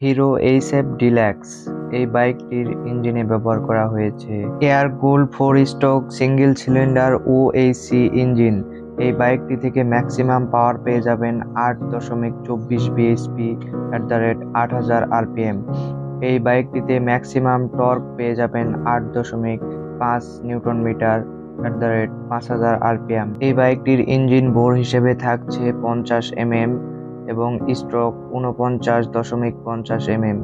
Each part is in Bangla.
হিরো এইচএফ ডিলাক্স এই বাইকটির ইঞ্জিনে ব্যবহার করা হয়েছে air cool 4 stroke single cylinder OHC engine. এই বাইকটি থেকে ম্যাক্সিমাম পাওয়ার পেয়ে যাবেন 8.24 bhp @8000 rpm। এই বাইকটিতে ম্যাক্সিমাম টর্ক পেয়ে যাবেন 8.5 নিউটন মিটার @5000 rpm। এই বাইকটির ইঞ্জিন বোর হিসেবে থাকছে 50 mm এবং স্ট্রোক 49.50 mm।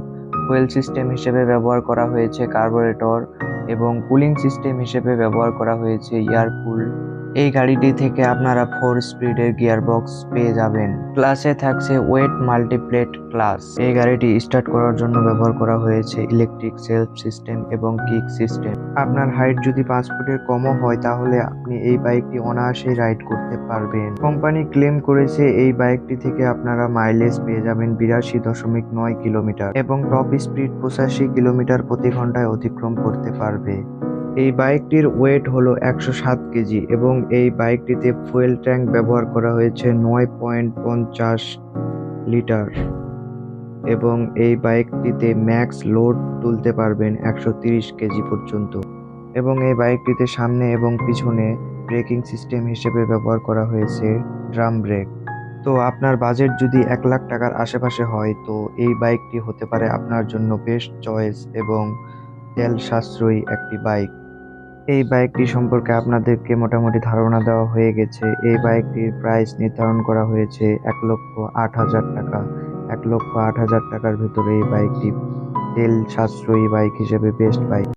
ফুয়েল সিস্টেম হিসেবে ব্যবহার করা হয়েছে কার্বোরেটর এবং কুলিং সিস্টেম হিসেবে ব্যবহার করা হয়েছে এয়ার কুল। এই গাড়িটি থেকে আপনারা 4 স্পিডের গিয়ারবক্স পেয়ে যাবেন। ক্লাসে থাকছে ওয়েট মাল্টিপ্লেট ক্লাস। এই গাড়িটি স্টার্ট করার জন্য ব্যবহার করা হয়েছে ইলেকট্রিক সেলফ সিস্টেম এবং কিক সিস্টেম। আপনার হাইট যদি 5 ফুটের কমও হয় তাহলে আপনি এই বাইকটি অনায়াসে রাইড করতে পারবেন। কোম্পানি ক্লেম করেছে এই বাইকটি থেকে আপনারা মাইলেজ পেয়ে যাবেন 82.9 কিলোমিটার এবং টপ স্পিড 85 কিলোমিটার প্রতি ঘন্টায় অতিক্রম করতে পারবে। এই বাইকটির ওয়েট হলো 107 কেজি এবং এই বাইকটিতে ফুয়েল ট্যাঙ্ক ব্যবহার করা হয়েছে 9.50 লিটার এবং এই বাইকটিতে ম্যাক্স লোড তুলতে পারবেন 130 কেজি পর্যন্ত এবং এই বাইকটিতে সামনে এবং পিছনে ব্রেকিং সিস্টেম হিসেবে ব্যবহার করা হয়েছে ড্রাম ব্রেক। তো আপনার বাজেট যদি 1 লাখ টাকার আশেপাশে হয় তো এই বাইকটি হতে পারে আপনার জন্য বেস্ট চয়েস এবং তেল সাশ্রয়ী একটি বাইক। এই বাইকটি সম্পর্কে আপনাদেরকে মোটামুটি ধারণা দেওয়া হয়ে গেছে। এই বাইকটির প্রাইস নির্ধারণ করা হয়েছে 1,08,000 টাকা। 1,08,000 টাকার ভিতরে এই বাইকটি তেল সাশ্রয়ী বাইক হিসেবে বেস্ট বাইক।